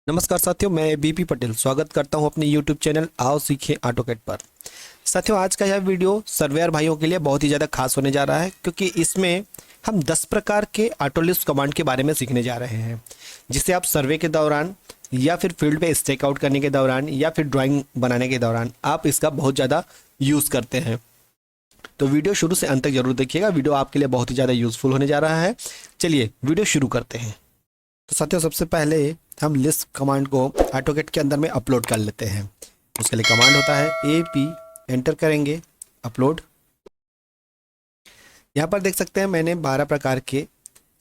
नमस्कार साथियों, मैं बीपी पटेल स्वागत करता हूं अपने YouTube चैनल आओ सीखें ऑटोकैड पर। साथियों, आज का यह वीडियो सर्वेयर भाइयों के लिए बहुत ही ज़्यादा खास होने जा रहा है, क्योंकि इसमें हम 10 प्रकार के ऑटोलिस्ट कमांड के बारे में सीखने जा रहे हैं, जिसे आप सर्वे के दौरान या फिर फील्ड पे स्टेक आउट करने के दौरान या फिर ड्राइंग बनाने के दौरान आप इसका बहुत ज़्यादा यूज़ करते हैं। तो वीडियो शुरू से अंत तक जरूर देखिएगा, वीडियो आपके लिए बहुत ही ज़्यादा यूज़फुल होने जा रहा है। चलिए वीडियो शुरू करते हैं। तो साथियों, सबसे पहले हम लिस्ट कमांड को ऑटोकैड के अंदर में अपलोड कर लेते हैं। उसके लिए कमांड होता है AP, एंटर करेंगे, अपलोड। यहाँ पर देख सकते हैं मैंने 12 प्रकार के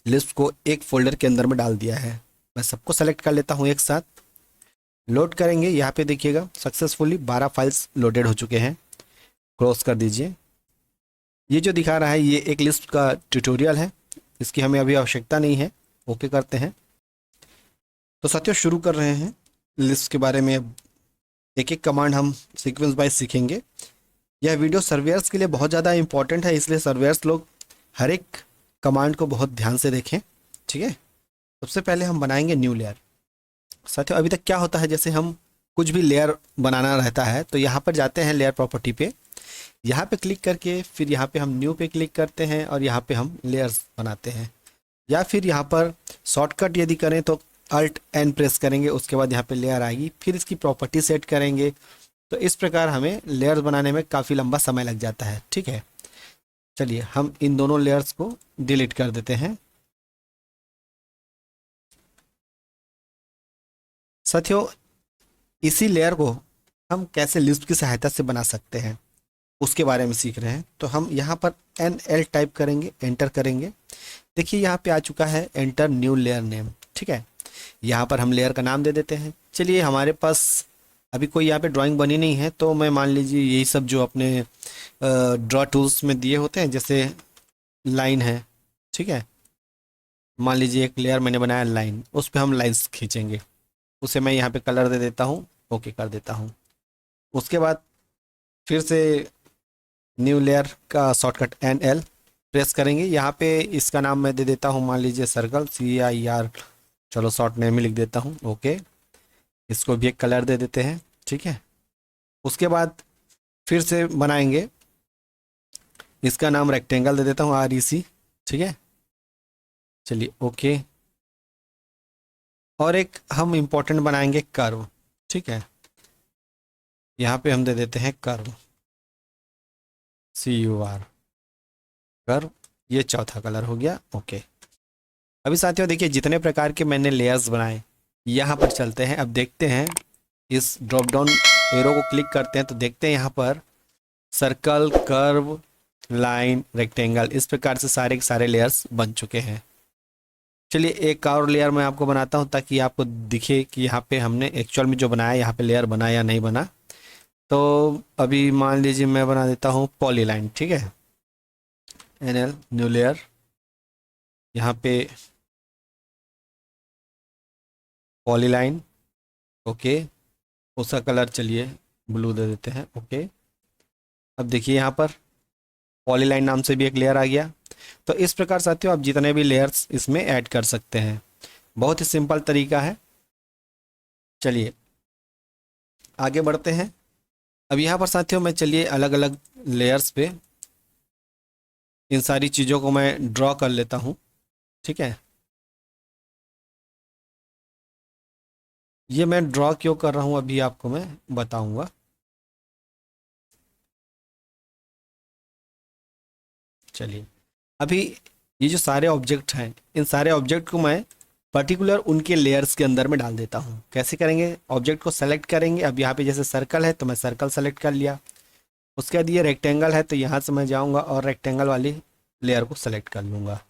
लिस्ट को एक फोल्डर के अंदर में डाल दिया है। मैं सबको सेलेक्ट कर लेता हूँ एक साथ। लोड करेंगे, यहाँ पे देखिएगा सक्सेसफुली 12 फाइल्स लोडेड हो चुके हैं। क्रॉस कर दीजिए। ये जो दिखा रहा है ये एक लिस्ट का ट्यूटोरियल है, इसकी हमें अभी आवश्यकता नहीं है। ओके करते हैं। तो साथियों, शुरू कर रहे हैं लिस्ट के बारे में। एक एक कमांड हम सीक्वेंस वाइज सीखेंगे। यह वीडियो सर्वेयर्स के लिए बहुत ज़्यादा इंपॉर्टेंट है, इसलिए सर्वेयर्स लोग हर एक कमांड को बहुत ध्यान से देखें, ठीक है। सबसे पहले हम बनाएंगे न्यू लेयर। साथियों, अभी तक क्या होता है, जैसे हम कुछ भी लेयर बनाना रहता है तो यहाँ पर जाते हैं लेयर प्रॉपर्टी पे, यहाँ पे क्लिक करके फिर यहाँ पे हम न्यू पे क्लिक करते हैं और यहाँ पे हम लेयर्स बनाते हैं। या फिर यहाँ पर शॉर्टकट यदि करें तो Alt N प्रेस करेंगे, उसके बाद यहाँ पे लेयर आएगी, फिर इसकी प्रॉपर्टी सेट करेंगे। तो इस प्रकार हमें लेयर्स बनाने में काफ़ी लंबा समय लग जाता है, ठीक है। चलिए हम इन दोनों लेयर्स को डिलीट कर देते हैं। साथियों, इसी लेयर को हम कैसे लिस्ट की सहायता से बना सकते हैं उसके बारे में सीख रहे हैं। तो हम यहाँ पर NL टाइप करेंगे, एंटर करेंगे। देखिए यहाँ पे आ चुका है एंटर न्यू लेयर नेम, ठीक है। यहाँ पर हम लेयर का नाम दे देते हैं। चलिए, हमारे पास अभी कोई यहाँ पे ड्राइंग बनी नहीं है, तो मैं मान लीजिए यही सब जो अपने ड्रॉ टूल्स में दिए होते हैं, जैसे लाइन है, ठीक है। मान लीजिए एक लेयर मैंने बनाया लाइन, उस पर हम लाइन्स खींचेंगे। उसे मैं यहाँ पे कलर दे देता हूँ, ओके कर देता हूँ। उसके बाद फिर से न्यू लेयर का शॉर्टकट NL प्रेस करेंगे। यहाँ पे इसका नाम मैं दे देता हूँ, मान लीजिए सर्कल, CIR, चलो शॉर्ट नेम ही लिख देता हूँ, ओके। इसको भी एक कलर दे देते हैं, ठीक है। उसके बाद फिर से बनाएंगे, इसका नाम रेक्टेंगल दे देता हूँ, REC, ठीक है। चलिए ओके। और एक हम इम्पोर्टेंट बनाएंगे कर्व, ठीक है। यहाँ पे हम दे देते हैं कर्व, CUR, कर्व। ये चौथा कलर हो गया, ओके। अभी साथियों देखिए, जितने प्रकार के मैंने लेयर्स बनाए, यहाँ पर चलते हैं। अब देखते हैं, इस ड्रॉप डाउन एरो को क्लिक करते हैं तो देखते हैं यहाँ पर सर्कल, कर्व, लाइन, रेक्टेंगल, इस प्रकार से सारे के सारे लेयर्स बन चुके हैं। चलिए एक और लेयर मैं आपको बनाता हूँ, ताकि आपको दिखे कि यहाँ पे हमने एक्चुअल में जो बनाया, यहाँ पे लेयर बना या नहीं बना। तो अभी मान लीजिए मैं बना देता हूँ पॉलीलाइन, ठीक है। NL न्यू लेयर, यहाँ पे पॉलीलाइन, ओके। उसका कलर चलिए ब्लू दे देते हैं, ओके। अब देखिए यहाँ पर पॉलीलाइन नाम से भी एक लेयर आ गया। तो इस प्रकार साथियों आप जितने भी लेयर्स इसमें ऐड कर सकते हैं, बहुत ही सिंपल तरीका है। चलिए आगे बढ़ते हैं। अब यहाँ पर साथियों मैं चलिए अलग अलग लेयर्स पे इन सारी चीज़ों को मैं ड्रॉ कर लेता हूँ, ठीक है। ये मैं ड्रॉ क्यों कर रहा हूँ अभी आपको मैं बताऊंगा। चलिए, अभी ये जो सारे ऑब्जेक्ट हैं, इन सारे ऑब्जेक्ट को मैं पर्टिकुलर उनके लेयर्स के अंदर में डाल देता हूँ। कैसे करेंगे, ऑब्जेक्ट को सेलेक्ट करेंगे। अब यहाँ पे जैसे सर्कल है तो मैं सर्कल सेलेक्ट कर लिया। उसके बाद ये रेक्टेंगल है तो यहाँ से मैं जाऊँगा और रेक्टेंगल वाली लेयर को सेलेक्ट कर लूँगा।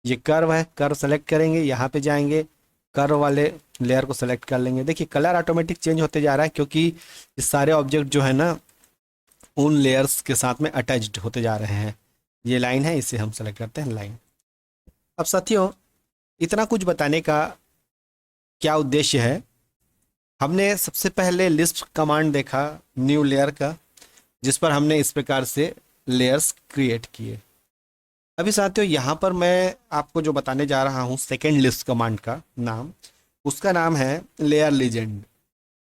ये कर्व है, कर्व सेलेक्ट करेंगे, यहाँ पे जाएंगे, कर्व वाले लेयर को सेलेक्ट कर लेंगे। देखिए कलर ऑटोमेटिक चेंज होते जा रहा है, क्योंकि ये सारे ऑब्जेक्ट जो है ना उन लेयर्स के साथ में अटैच्ड होते जा रहे हैं। ये लाइन है, इसे हम सेलेक्ट करते हैं लाइन। अब साथियों, इतना कुछ बताने का क्या उद्देश्य है, हमने सबसे पहले लिस्ट कमांड देखा न्यू लेयर का, जिस पर हमने इस प्रकार से लेयर्स क्रिएट किए। अभी साथियों यहाँ पर मैं आपको जो बताने जा रहा हूँ सेकेंड लिस्ट कमांड का नाम, उसका नाम है लेयर लीजेंड।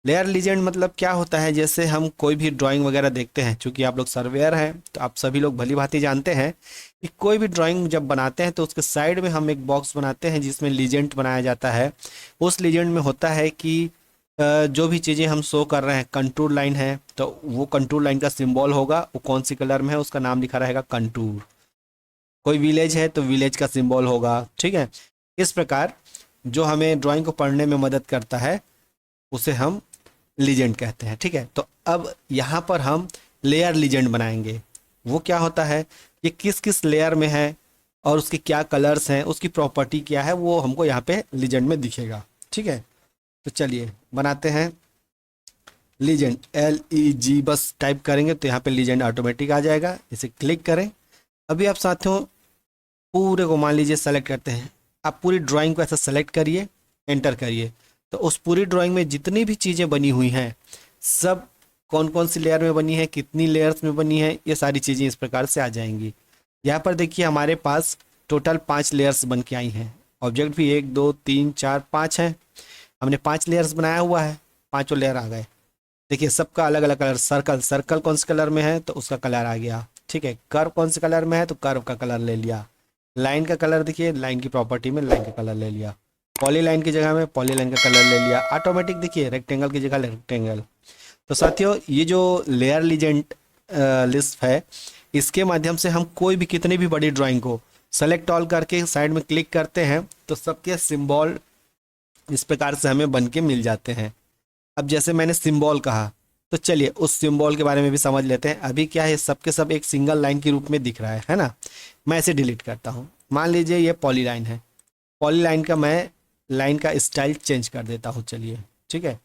लेयर लीजेंड मतलब क्या होता है, जैसे हम कोई भी ड्राइंग वगैरह देखते हैं, चूंकि आप लोग सर्वेयर हैं तो आप सभी लोग भली भांति जानते हैं कि कोई भी ड्राइंग जब बनाते हैं तो उसके साइड में हम एक बॉक्स बनाते हैं जिसमें लीजेंड बनाया जाता है। उस लीजेंड में होता है कि जो भी चीज़ें हम शो कर रहे हैं, कंटूर लाइन है तो वो कंटूर लाइन का सिंबल होगा, वो कौन सी कलर में है उसका नाम लिखा रहेगा कंटूर। कोई विलेज है तो विलेज का सिंबल होगा, ठीक है। इस प्रकार जो हमें ड्राइंग को पढ़ने में मदद करता है उसे हम लीजेंड कहते हैं, ठीक है। तो अब यहाँ पर हम लेयर लीजेंड बनाएंगे। वो क्या होता है, ये किस किस लेयर में है और उसके क्या कलर्स हैं, उसकी प्रॉपर्टी क्या है, वो हमको यहाँ पे लीजेंड में दिखेगा, ठीक है। तो चलिए बनाते हैं लीजेंड। LEG बस टाइप करेंगे तो यहाँ पे लीजेंड ऑटोमेटिक आ जाएगा। इसे क्लिक करें। अभी आप साथियों पूरे को मान लीजिए सेलेक्ट करते हैं। आप पूरी ड्राइंग को ऐसा सेलेक्ट करिए, एंटर करिए, तो उस पूरी ड्राइंग में जितनी भी चीज़ें बनी हुई हैं सब कौन कौन सी लेयर में बनी है, कितनी लेयर्स में बनी है, ये सारी चीज़ें इस प्रकार से आ जाएंगी। यहाँ पर देखिए हमारे पास टोटल 5 लेयर्स बन के आई हैं। ऑब्जेक्ट भी 1 2 3 4 5 हैं। हमने 5 लेयर्स बनाया हुआ है, पाँचों लेयर आ गए। देखिए सबका अलग अलग कलर। सर्कल, सर्कल कौन से कलर में है तो उसका कलर आ गया, ठीक है। कर्व कौन से कलर में है तो कर्व का कलर ले लिया। लाइन का कलर देखिए, लाइन की प्रॉपर्टी में लाइन का कलर ले लिया। पॉली लाइन की जगह में पॉली लाइन का कलर ले लिया। ऑटोमेटिक देखिए रेक्टेंगल की जगह रेक्टेंगल। तो साथियों ये जो लेयर लीजेंड लिस्ट है, इसके माध्यम से हम कोई भी कितनी भी बड़ी ड्राइंग को सेलेक्ट ऑल करके साइड में क्लिक करते हैं तो सबके सिंबल इस प्रकार से हमें बन के मिल जाते हैं। अब जैसे मैंने सिंबल कहा तो चलिए उस सिंबल के बारे में भी समझ लेते हैं। अभी क्या है, सबके सब एक सिंगल लाइन के रूप में दिख रहा है ना। मैं इसे डिलीट करता हूँ। मान लीजिए ये पॉली लाइन है, पॉली लाइन का मैं लाइन का स्टाइल चेंज कर देता हूँ, चलिए ठीक है।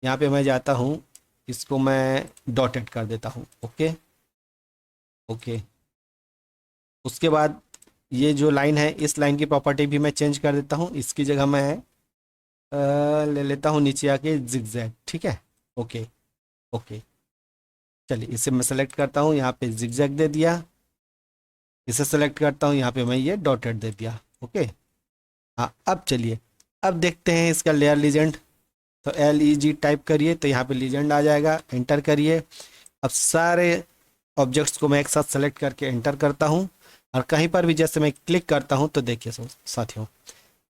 यहाँ पे मैं जाता हूँ, इसको मैं डॉटेड कर देता हूँ, ओके ओके। उसके बाद ये जो लाइन है इस लाइन की प्रॉपर्टी भी मैं चेंज कर देता हूँ। इसकी जगह मैं ले लेता हूँ नीचे आके जिगजैग, ठीक है, ओके ओके। चलिए इसे मैं सेलेक्ट करता हूँ, यहाँ पे जिगजैग दे दिया। इसे सेलेक्ट करता हूँ, यहाँ पे मैं ये डॉटेड दे दिया, ओके। हाँ अब चलिए अब देखते हैं इसका लेयर लीजेंड। तो LEG टाइप करिए तो यहाँ पे लीजेंड आ जाएगा, एंटर करिए। अब सारे ऑब्जेक्ट्स को मैं एक साथ सेलेक्ट करके एंटर करता हूँ और कहीं पर भी जैसे मैं क्लिक करता हूँ तो देखिए साथियों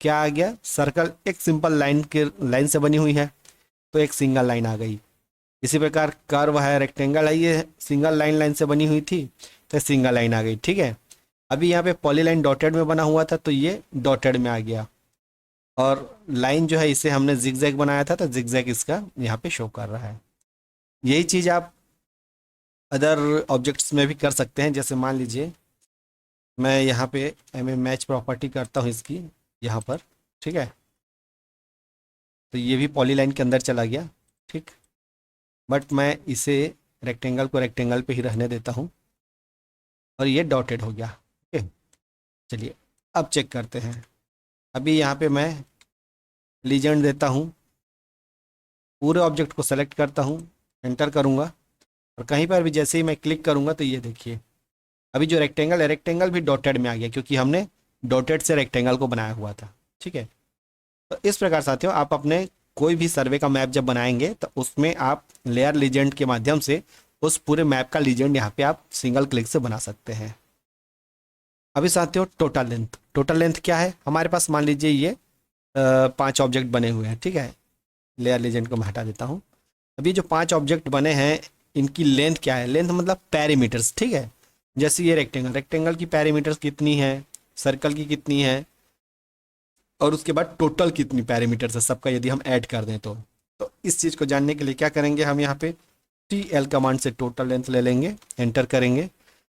क्या आ गया। सर्कल एक सिंपल लाइन से बनी हुई है तो एक सिंगल लाइन आ गई। इसी प्रकार कर्व है, रेक्टेंगल है, ये सिंगल लाइन से बनी हुई थी तो सिंगल लाइन आ गई, ठीक है। अभी यहाँ पे पॉली लाइन डॉटेड में बना हुआ था तो ये डॉटेड में आ गया। और लाइन जो है इसे हमने जिगजैग बनाया था तो जिगजैग इसका यहाँ पे शो कर रहा है। यही चीज़ आप अदर ऑब्जेक्ट्स में भी कर सकते हैं। जैसे मान लीजिए मैं यहाँ पे मैच प्रॉपर्टी करता हूँ इसकी यहाँ पर, ठीक है। तो ये भी पॉली लाइन के अंदर चला गया, ठीक। बट मैं इसे रेक्टेंगल को रेक्टेंगल पे ही रहने देता हूँ और ये डॉटेड हो गया, ओके। चलिए अब चेक करते हैं। अभी यहाँ पे मैं लीजेंड देता हूँ, पूरे ऑब्जेक्ट को सेलेक्ट करता हूँ, एंटर करूँगा और कहीं पर भी जैसे ही मैं क्लिक करूँगा तो ये देखिए अभी जो रेक्टेंगल है रेक्टेंगल भी डॉटेड में आ गया क्योंकि हमने डॉटेड से रेक्टेंगल को बनाया हुआ था, ठीक है। तो इस प्रकार साथियों आप अपने कोई भी सर्वे का मैप जब बनाएंगे तो उसमें आप लेयर लीजेंड के माध्यम से उस पूरे मैप का लीजेंड यहाँ पे आप सिंगल क्लिक से बना सकते हैं। अभी साथियों टोटल लेंथ, टोटल लेंथ क्या है हमारे पास, मान लीजिए ये 5 ऑब्जेक्ट बने हुए हैं, ठीक है। लेयर लीजेंड को मैं हटा देता हूँ। अभी जो 5 ऑब्जेक्ट बने हैं इनकी लेंथ क्या है, लेंथ मतलब पैरीमीटर्स, ठीक है। जैसे ये रेक्टेंगल, रेक्टेंगल की पैरीमीटर्स कितनी है, सर्कल की कितनी है और उसके बाद टोटल कितनी पैरामीटर्स है सबका यदि हम ऐड कर दें तो इस चीज़ को जानने के लिए क्या करेंगे, हम यहाँ पे TL कमांड से टोटल लेंथ ले लेंगे, एंटर करेंगे।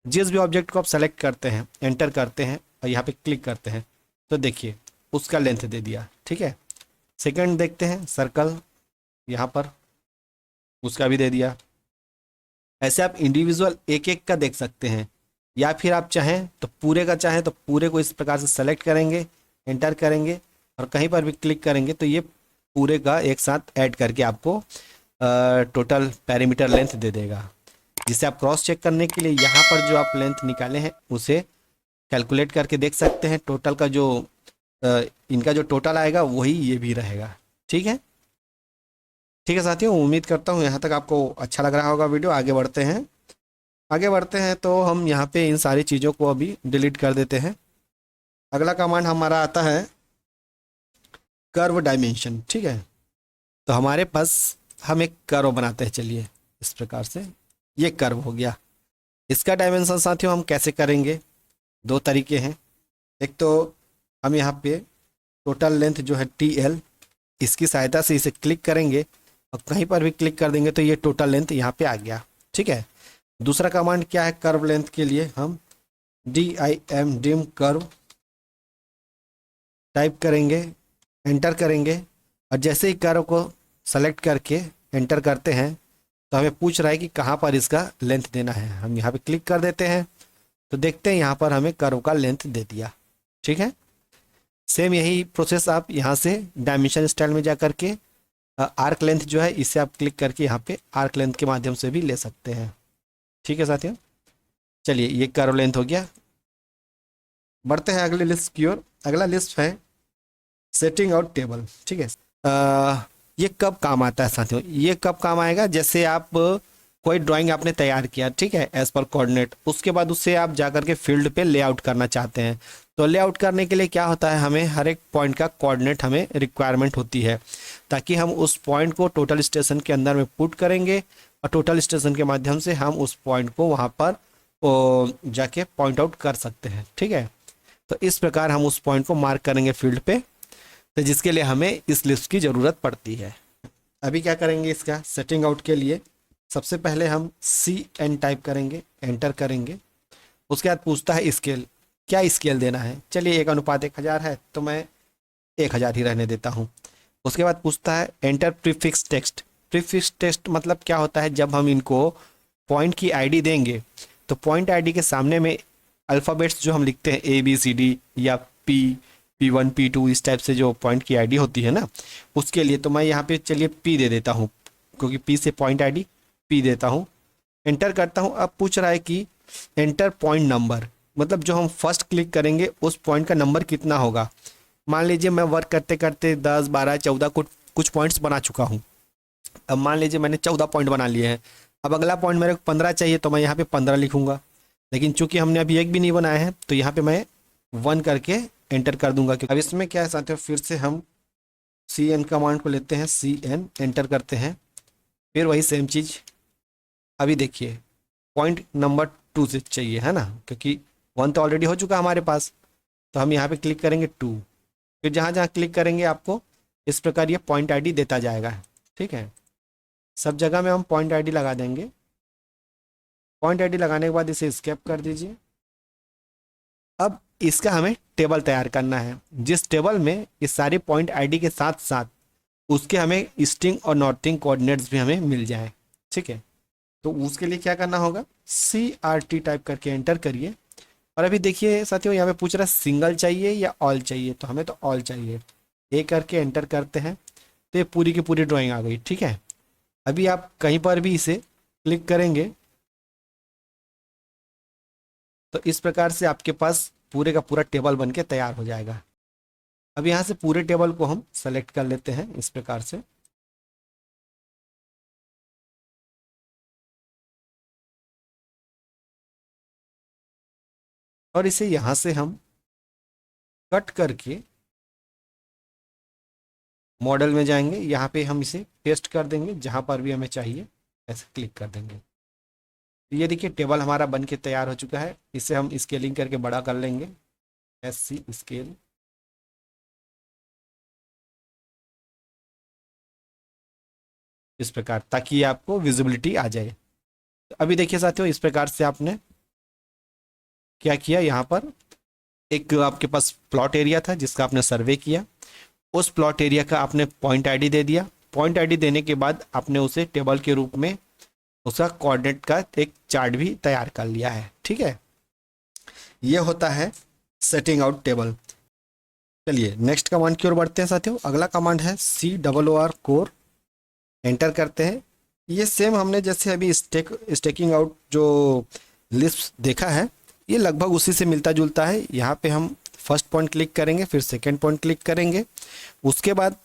जिस भी ऑब्जेक्ट को आप सेलेक्ट करते हैं, एंटर करते हैं और यहाँ पे क्लिक करते हैं तो देखिए उसका लेंथ दे दिया, ठीक है। सेकंड देखते हैं सर्कल, यहाँ पर उसका भी दे दिया। ऐसे आप इंडिविजुअल एक एक का देख सकते हैं या फिर आप चाहें तो पूरे का चाहें तो पूरे को इस प्रकार से सेलेक्ट करेंगे, एंटर करेंगे और कहीं पर भी क्लिक करेंगे तो ये पूरे का एक साथ ऐड करके आपको टोटल पैरामीटर लेंथ दे देगा। जिसे आप क्रॉस चेक करने के लिए यहाँ पर जो आप लेंथ निकाले हैं उसे कैलकुलेट करके देख सकते हैं। टोटल का जो इनका जो टोटल आएगा वही ये भी रहेगा, ठीक है। ठीक है साथियों, उम्मीद करता हूँ यहाँ तक आपको अच्छा लग रहा होगा वीडियो। आगे बढ़ते हैं। आगे बढ़ते हैं तो हम यहाँ पे इन सारी चीज़ों को अभी डिलीट कर देते हैं। अगला कमांड हमारा आता है कर्व डायमेंशन। ठीक है, तो हमारे पास हम एक कर्व बनाते हैं। चलिए इस प्रकार से ये कर्व हो गया। इसका डायमेंशन साथियों हम कैसे करेंगे, दो तरीके हैं। एक तो हम यहाँ पे टोटल लेंथ जो है TL, इसकी सहायता से इसे क्लिक करेंगे और कहीं पर भी क्लिक कर देंगे तो ये टोटल लेंथ यहाँ पे आ गया। ठीक है। दूसरा कमांड क्या है, कर्व लेंथ के लिए हम DIM कर्व टाइप करेंगे, एंटर करेंगे और जैसे ही कर्व को सेलेक्ट करके एंटर करते हैं तो हमें पूछ रहा है कि कहाँ पर इसका लेंथ देना है। हम यहाँ पे क्लिक कर देते हैं तो देखते हैं यहाँ पर हमें कर्व का लेंथ दे दिया। ठीक है। सेम यही प्रोसेस आप यहाँ से डायमेंशन स्टाइल में जा करके आर्क लेंथ जो है इसे आप क्लिक करके यहाँ पे आर्क लेंथ के माध्यम से भी ले सकते हैं। ठीक है साथियों, चलिए ये कर्व लेंथ हो गया। बढ़ते हैं अगले लिस्ट की ओर। अगला लिस्ट है सेटिंग आउट टेबल। ठीक है। ये कब काम आता है साथियों, ये कब काम आएगा, जैसे आप कोई ड्राइंग आपने तैयार किया, ठीक है, एज पर कोऑर्डिनेट, उसके बाद उससे आप जाकर के फील्ड पे लेआउट करना चाहते हैं। तो लेआउट करने के लिए क्या होता है, हमें हर एक पॉइंट का कोऑर्डिनेट हमें रिक्वायरमेंट होती है, ताकि हम उस पॉइंट को टोटल स्टेशन के अंदर में पुट करेंगे और टोटल स्टेशन के माध्यम से हम उस पॉइंट को वहाँ पर जाके पॉइंट आउट कर सकते हैं। ठीक है। तो इस प्रकार हम उस पॉइंट को मार्क करेंगे फील्ड पे, तो जिसके लिए हमें इस लिस्ट की ज़रूरत पड़ती है। अभी क्या करेंगे, इसका सेटिंग आउट के लिए सबसे पहले हम CN टाइप करेंगे, एंटर करेंगे। उसके बाद पूछता है स्केल, क्या स्केल देना है। चलिए 1:1000 है तो मैं 1000 ही रहने देता हूँ। उसके बाद पूछता है enter prefix text. Prefix text मतलब क्या होता है, जब हम इनको पॉइंट की ID देंगे तो पॉइंट ID के सामने में अल्फ़ाबेट्स जो हम लिखते हैं ABCD या P1 P2 इस टाइप से जो पॉइंट की ID होती है ना, उसके लिए तो मैं यहाँ पे चलिए P दे देता हूँ, क्योंकि P से पॉइंट ID P देता हूँ। एंटर करता हूँ। अब पूछ रहा है कि एंटर पॉइंट नंबर, मतलब जो हम फर्स्ट क्लिक करेंगे उस पॉइंट का नंबर कितना होगा। मान लीजिए मैं वर्क करते करते 10 12 14 कुछ पॉइंट्स बना चुका हूँ। अब मान लीजिए मैंने 14 पॉइंट बना लिए हैं। अब अगला पॉइंट मेरे को 15 चाहिए तो मैं यहाँ पे 15 लिखूंगा, लेकिन चूंकि हमने अभी एक भी नहीं बनाया है तो यहाँ पे मैं 1 करके एंटर कर दूंगा। अब इसमें क्या है साथियों, फिर से हम CN कमांड को लेते हैं, CN एंटर करते हैं, फिर वही सेम चीज़। अभी देखिए पॉइंट नंबर 2 से चाहिए है ना, क्योंकि 1 तो ऑलरेडी हो चुका हमारे पास। तो हम यहाँ पे क्लिक करेंगे 2, फिर जहाँ जहाँ क्लिक करेंगे आपको इस प्रकार ये पॉइंट ID देता जाएगा। ठीक है। सब जगह में हम पॉइंट ID लगा देंगे। पॉइंट ID लगाने के बाद इसे स्केप कर दीजिए। अब इसका हमें टेबल तैयार करना है, जिस टेबल में इस सारे पॉइंट ID के साथ साथ उसके हमें ईस्टिंग और नॉर्थिंग कोऑर्डिनेट्स भी हमें मिल जाए। ठीक है। तो उसके लिए क्या करना होगा, CRT टाइप करके एंटर करिए। और अभी देखिए साथियों यहाँ पे पूछ रहा है सिंगल चाहिए या ऑल चाहिए, तो हमें तो ऑल चाहिए। A करके एंटर करते हैं तो ये पूरी की पूरी ड्राइंग आ गई। ठीक है। अभी आप कहीं पर भी इसे क्लिक करेंगे तो इस प्रकार से आपके पास पूरे का पूरा टेबल बन के तैयार हो जाएगा। अब यहाँ से पूरे टेबल को हम सेलेक्ट कर लेते हैं इस प्रकार से। और इसे यहाँ से हम कट करके मॉडल में जाएंगे, यहाँ पे हम इसे पेस्ट कर देंगे, जहाँ पर भी हमें चाहिए ऐसे क्लिक कर देंगे। ये देखिए टेबल हमारा बन के तैयार हो चुका है। इसे हम स्केलिंग करके बड़ा कर लेंगे, SC स्केल। इस प्रकार, ताकि आपको विजिबिलिटी आ जाए। तो अभी देखिए साथियों इस प्रकार से आपने क्या किया, यहाँ पर एक आपके पास प्लॉट एरिया था जिसका आपने सर्वे किया, उस प्लॉट एरिया का आपने पॉइंट ID दे दिया। पॉइंट ID देने के बाद आपने उसे टेबल के रूप में उसका कोऑर्डिनेट का एक चार्ट भी तैयार कर लिया है। ठीक है। ये होता है सेटिंग आउट टेबल। चलिए नेक्स्ट कमांड की ओर बढ़ते हैं साथियों। अगला कमांड है COOR कोर, एंटर करते हैं। ये सेम हमने जैसे अभी स्टेकिंग आउट जो लिस्ट देखा है, ये लगभग उसी से मिलता जुलता है। यहाँ पे हम फर्स्ट पॉइंट क्लिक करेंगे, फिर सेकंड पॉइंट क्लिक करेंगे, उसके बाद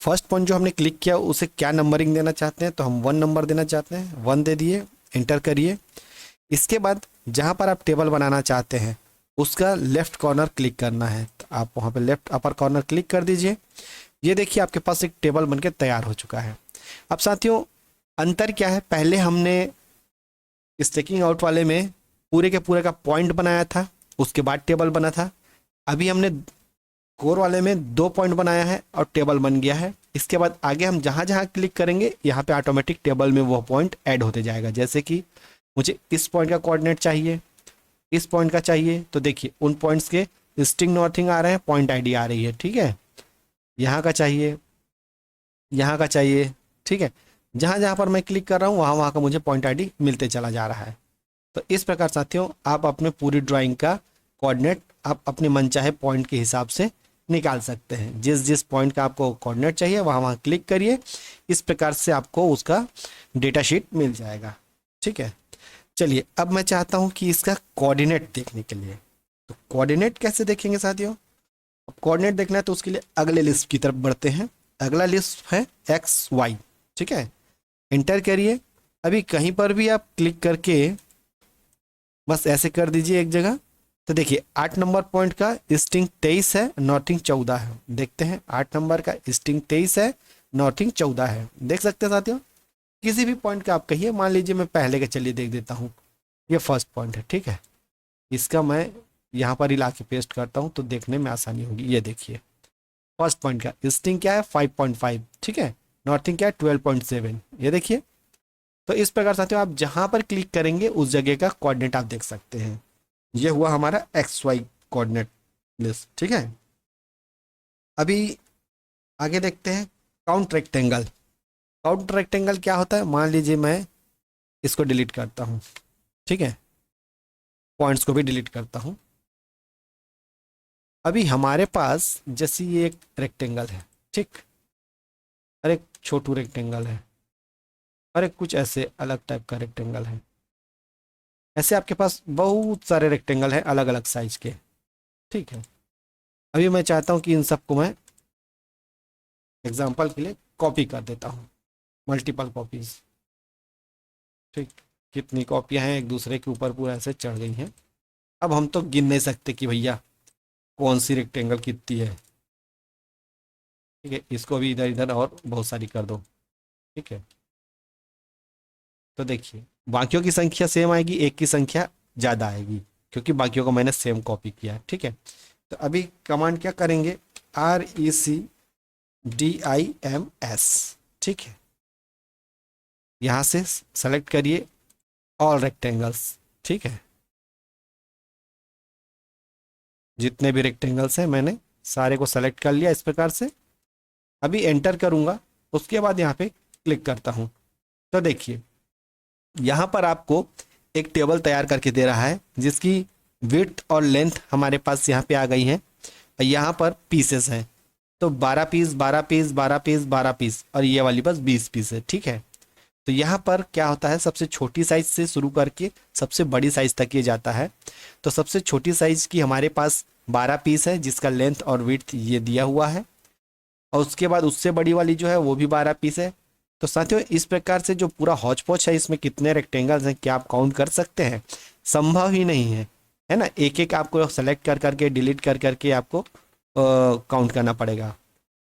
फर्स्ट पॉइंट जो हमने क्लिक किया उसे क्या नंबरिंग देना चाहते हैं, तो हम 1 नंबर देना चाहते हैं, 1 दे दिए, एंटर करिए। इसके बाद जहाँ पर आप टेबल बनाना चाहते हैं उसका लेफ्ट कॉर्नर क्लिक करना है, तो आप वहाँ पे लेफ्ट अपर कॉर्नर क्लिक कर दीजिए। ये देखिए आपके पास एक टेबल बनके तैयार हो चुका है। अब साथियों अंतर क्या है, पहले हमने स्टेकिंग आउट वाले में पूरे के पूरे का पॉइंट बनाया था, उसके बाद टेबल बना था। अभी हमने कोर वाले में 2 पॉइंट बनाया है और टेबल बन गया है। इसके बाद आगे हम जहाँ जहाँ क्लिक करेंगे यहाँ पे ऑटोमेटिक टेबल में वो पॉइंट ऐड होते जाएगा। जैसे कि मुझे इस पॉइंट का कोऑर्डिनेट चाहिए, इस पॉइंट का चाहिए, तो देखिए उन पॉइंट्स के ईस्टिंग नॉर्थिंग आ रहे हैं, पॉइंट आईडी आ रही है, ठीक है। यहाँ का चाहिए, यहाँ का चाहिए, ठीक है। जहाँ जहाँ पर मैं क्लिक कर रहा हूँ वहाँ वहाँ का मुझे पॉइंट आईडी मिलते चला जा रहा है। तो इस प्रकार साथियों आप अपने पूरी ड्राइंग का कोऑर्डिनेट आप अपने मनचाहे पॉइंट के हिसाब से निकाल सकते हैं। जिस जिस पॉइंट का आपको कोऑर्डिनेट चाहिए वहाँ वहाँ क्लिक करिए, इस प्रकार से आपको उसका डेटा शीट मिल जाएगा, ठीक है। चलिए अब मैं चाहता हूँ कि इसका कोऑर्डिनेट देखने के लिए, तो कोऑर्डिनेट कैसे देखेंगे साथियों, अब कोऑर्डिनेट देखना है तो उसके लिए अगले लिस्ट की तरफ बढ़ते हैं। अगला लिस्ट है एक्स वाई, ठीक है। एंटर करिए। अभी कहीं पर भी आप क्लिक करके बस ऐसे कर दीजिए एक जगह, तो देखिए 8 नंबर पॉइंट का ईस्टिंग 23 है, नॉर्थिंग 14 है। देखते हैं 8 नंबर का ईस्टिंग 23 है, नॉर्थिंग 14 है, देख सकते हैं साथियों। किसी भी पॉइंट का आप कहिए, मान लीजिए मैं पहले के चलिए देख देता हूँ, ये फर्स्ट पॉइंट है, ठीक है। इसका मैं यहाँ पर ही ला के पेस्ट करता हूँ तो देखने में आसानी होगी। ये देखिए फर्स्ट पॉइंट का ईस्टिंग क्या है 5.5, ठीक है। नॉर्थिंग क्या है 12.7, ये देखिए। तो इस प्रकार साथियों आप जहाँ पर क्लिक करेंगे उस जगह का कोऑर्डिनेट आप देख सकते हैं। ये हुआ हमारा एक्स वाई कोऑर्डिनेट लिस्ट, ठीक है। अभी आगे देखते हैं काउंट रेक्टेंगल। काउंट रेक्टेंगल क्या होता है, मान लीजिए मैं इसको डिलीट करता हूँ, ठीक है, पॉइंट्स को भी डिलीट करता हूँ। अभी हमारे पास जैसे ये एक रेक्टेंगल है, ठीक, और एक छोटू रेक्टेंगल है, और एक कुछ ऐसे अलग टाइप का रेक्टेंगल है। ऐसे आपके पास बहुत सारे रेक्टेंगल हैं अलग अलग साइज के, ठीक है। अभी मैं चाहता हूँ कि इन सबको मैं एग्जांपल के लिए कॉपी कर देता हूँ, मल्टीपल कॉपीज, ठीक। कितनी कॉपियाँ हैं एक दूसरे के ऊपर पूरा ऐसे चढ़ गई हैं। अब हम तो गिन नहीं सकते कि भैया कौन सी रेक्टेंगल कितनी है, ठीक है। इसको भी इधर इधर और बहुत सारी कर दो, ठीक है। तो देखिए बाकियों की संख्या सेम आएगी, एक की संख्या ज़्यादा आएगी क्योंकि बाकियों को मैंने सेम कॉपी किया है, ठीक है। तो अभी कमांड क्या करेंगे, RECDIMS, ठीक है। यहाँ से सेलेक्ट करिए ऑल रेक्टेंगल्स, ठीक है। जितने भी रेक्टेंगल्स हैं मैंने सारे को सेलेक्ट कर लिया इस प्रकार से। अभी एंटर करूँगा, उसके बाद यहाँ पे क्लिक करता हूँ। तो देखिए यहाँ पर आपको एक टेबल तैयार करके दे रहा है जिसकी विड्थ और लेंथ हमारे पास यहाँ पे आ गई है, और यहाँ पर पीसेस हैं। तो 12 पीस 12 पीस 12 पीस 12 पीस और ये वाली बस 20 पीस है, ठीक है। तो यहाँ पर क्या होता है, सबसे छोटी साइज से शुरू करके सबसे बड़ी साइज तक ये जाता है। तो सबसे छोटी साइज की हमारे पास 12 पीस है जिसका लेंथ और विड्थ ये दिया हुआ है, और उसके बाद उससे बड़ी वाली जो है वो भी 12 पीस है। तो साथियों इस प्रकार से जो पूरा हौच पौच है इसमें कितने रेक्टेंगल्स हैं क्या आप काउंट कर सकते हैं, संभव ही नहीं है ना। एक एक आपको सेलेक्ट कर करके डिलीट कर करके आपको काउंट करना पड़ेगा।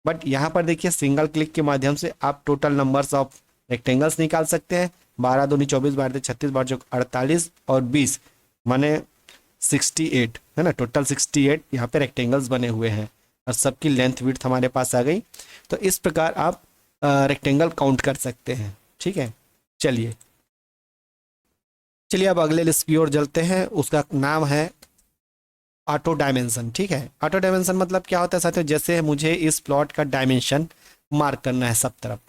बट यहाँ पर देखिए सिंगल क्लिक के माध्यम से आप टोटल नंबर्स ऑफ रेक्टेंगल्स निकाल सकते हैं। 12 दूनी 24, 12 36, 12 चौक 48 और 20 माने 68 है ना। टोटल 68 यहाँ पे रेक्टेंगल्स बने हुए हैं और सबकी लेंथ विड्थ हमारे पास आ गई। तो इस प्रकार आप रेक्टेंगल काउंट कर सकते हैं, ठीक है। चलिए अब अगले लिस्ट की ओर चलते हैं। उसका नाम है ऑटो डायमेंशन, ठीक है। ऑटो डायमेंशन मतलब क्या होता है साथियों, जैसे मुझे इस प्लॉट का डायमेंशन मार्क करना है सब तरफ।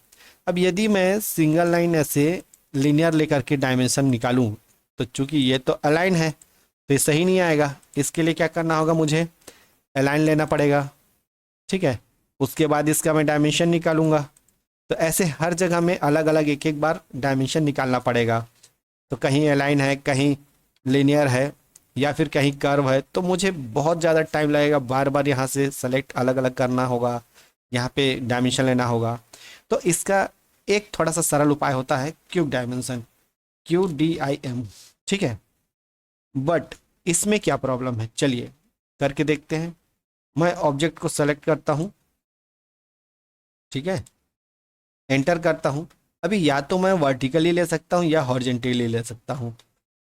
अब यदि मैं सिंगल लाइन ऐसे लीनियर लेकर के डायमेंशन निकालूं तो चूंकि ये तो अलाइन है तो ये सही नहीं आएगा। इसके लिए क्या करना होगा, मुझे अलाइन लेना पड़ेगा, ठीक है। उसके बाद इसका मैं डायमेंशन निकालूंगा। तो ऐसे हर जगह में अलग अलग एक एक बार डायमेंशन निकालना पड़ेगा। तो कहीं अलाइन है, कहीं लीनियर है, या फिर कहीं कर्व है, तो मुझे बहुत ज़्यादा टाइम लगेगा। बार बार यहाँ से सेलेक्ट अलग अलग करना होगा, यहाँ पे डायमेंशन लेना होगा। तो इसका एक थोड़ा सा सरल उपाय होता है क्यूब डायमेंशन, QDIM, ठीक है। बट इसमें क्या प्रॉब्लम है, चलिए करके देखते हैं। मैं ऑब्जेक्ट को सेलेक्ट करता हूँ, ठीक है, एंटर करता हूँ। अभी या तो मैं वर्टिकली ले सकता हूँ या हॉरिजेंटली ले सकता हूँ।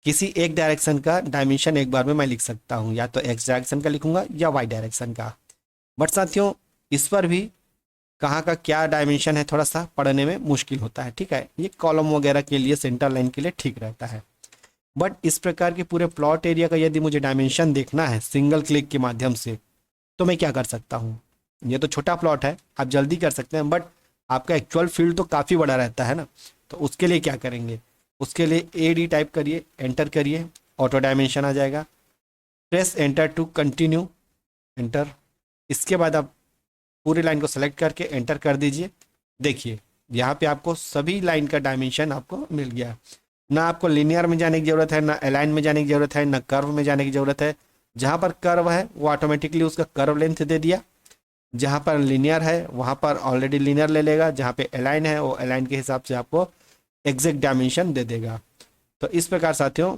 किसी एक डायरेक्शन का डायमेंशन एक बार में मैं लिख सकता हूँ, या तो एक्स डायरेक्शन का लिखूंगा या वाई डायरेक्शन का। बट साथियों इस पर भी कहाँ का क्या डायमेंशन है थोड़ा सा पढ़ने में मुश्किल होता है, ठीक है। ये कॉलम वगैरह के लिए, सेंटर लाइन के लिए ठीक रहता है। बट इस प्रकार के पूरे प्लॉट एरिया का यदि मुझे डायमेंशन देखना है सिंगल क्लिक के माध्यम से, तो मैं क्या कर सकता हूँ। ये तो छोटा प्लॉट है, आप जल्दी कर सकते हैं, बट आपका एक्चुअल फील्ड तो काफ़ी बड़ा रहता है ना। तो उसके लिए क्या करेंगे, उसके लिए AD टाइप करिए, एंटर करिए, ऑटो डायमेंशन आ जाएगा। Press enter to continue, enter. इसके बाद आप पूरी लाइन को सेलेक्ट करके एंटर कर दीजिए। देखिए यहाँ पे आपको सभी लाइन का डायमेंशन आपको मिल गया। ना आपको लिनियर में जाने की ज़रूरत है, ना अलाइन में जाने की ज़रूरत है, ना कर्व में जाने की ज़रूरत है। जहाँ पर कर्व है वो ऑटोमेटिकली उसका कर्व लेंथ दे दिया, जहाँ पर लिनियर है वहाँ पर ऑलरेडी लिनियर ले लेगा, जहाँ पे अलाइन है वो अलाइन के हिसाब से आपको एग्जैक्ट डायमेंशन दे देगा। तो इस प्रकार साथियों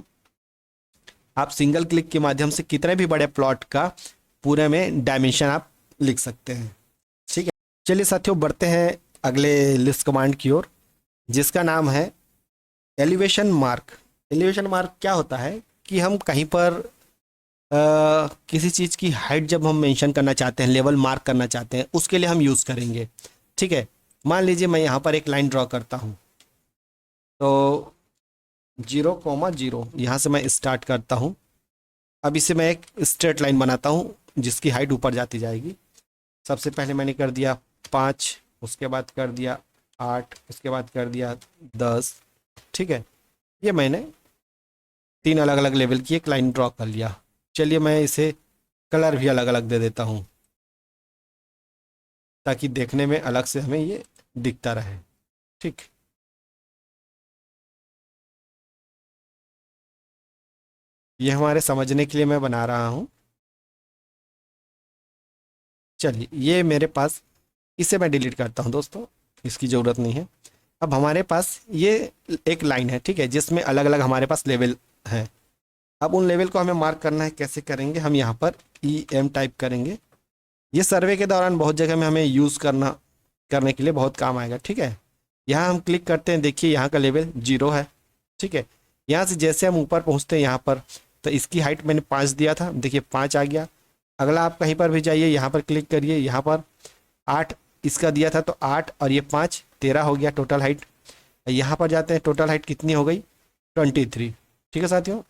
आप सिंगल क्लिक के माध्यम से कितने भी बड़े प्लॉट का पूरे में डायमेंशन आप लिख सकते हैं, ठीक है। चलिए साथियों बढ़ते हैं अगले लिस्ट कमांड की ओर, जिसका नाम है एलिवेशन मार्क। एलिवेशन मार्क क्या होता है कि हम कहीं पर किसी चीज़ की हाइट जब हम मेंशन करना चाहते हैं, लेवल मार्क करना चाहते हैं, उसके लिए हम यूज़ करेंगे, ठीक है। मान लीजिए मैं यहाँ पर एक लाइन ड्रॉ करता हूँ, तो 0,0 यहाँ से मैं स्टार्ट करता हूँ। अब इसे मैं एक स्ट्रेट लाइन बनाता हूँ जिसकी हाइट ऊपर जाती जाएगी। सबसे पहले मैंने कर दिया 5, उसके बाद कर दिया 8, उसके बाद कर दिया 10, ठीक है। ये मैंने 3 अलग अलग लेवल की एक लाइन ड्रॉ कर लिया। चलिए मैं इसे कलर भी अलग अलग दे देता हूँ ताकि देखने में अलग से हमें ये दिखता रहे, ठीक। ये हमारे समझने के लिए मैं बना रहा हूँ। चलिए ये मेरे पास, इसे मैं डिलीट करता हूँ दोस्तों, इसकी ज़रूरत नहीं है। अब हमारे पास ये एक लाइन है, ठीक है, जिसमें अलग अलग हमारे पास लेवल हैं। अब उन लेवल को हमें मार्क करना है, कैसे करेंगे, हम यहाँ पर EM टाइप करेंगे। ये सर्वे के दौरान बहुत जगह में हमें यूज़ करने के लिए बहुत काम आएगा, ठीक है। यहाँ हम क्लिक करते हैं, देखिए यहाँ का लेवल 0 है, ठीक है। यहाँ से जैसे हम ऊपर पहुँचते हैं यहाँ पर, तो इसकी हाइट मैंने 5 दिया था, देखिए 5 आ गया। अगला आप कहीं पर भी जाइए, यहाँ पर क्लिक करिए, यहाँ पर 8 इसका दिया था, तो 8 और ये 5 13 हो गया टोटल हाइट। यहाँ पर जाते हैं, टोटल हाइट कितनी हो गई, 23, ठीक है साथियों।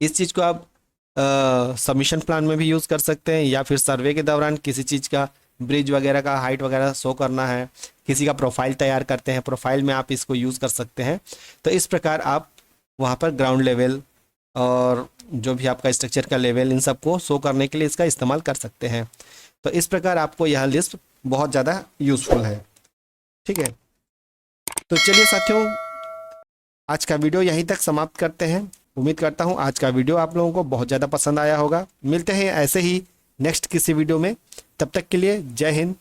इस चीज़ को आप सबमिशन प्लान में भी यूज़ कर सकते हैं, या फिर सर्वे के दौरान किसी चीज़ का ब्रिज वगैरह का हाइट वगैरह शो करना है, किसी का प्रोफाइल तैयार करते हैं, प्रोफाइल में आप इसको यूज़ कर सकते हैं। तो इस प्रकार आप वहाँ पर ग्राउंड लेवल और जो भी आपका स्ट्रक्चर का लेवल, इन सब को शो करने के लिए इसका इस्तेमाल कर सकते हैं। तो इस प्रकार आपको यह लिस्ट बहुत ज़्यादा यूज़फुल है, ठीक है। तो चलिए साथियों आज का वीडियो यहीं तक समाप्त करते हैं। उम्मीद करता हूँ आज का वीडियो आप लोगों को बहुत ज़्यादा पसंद आया होगा। मिलते हैं ऐसे ही नेक्स्ट किसी वीडियो में, तब तक के लिए जय हिंद,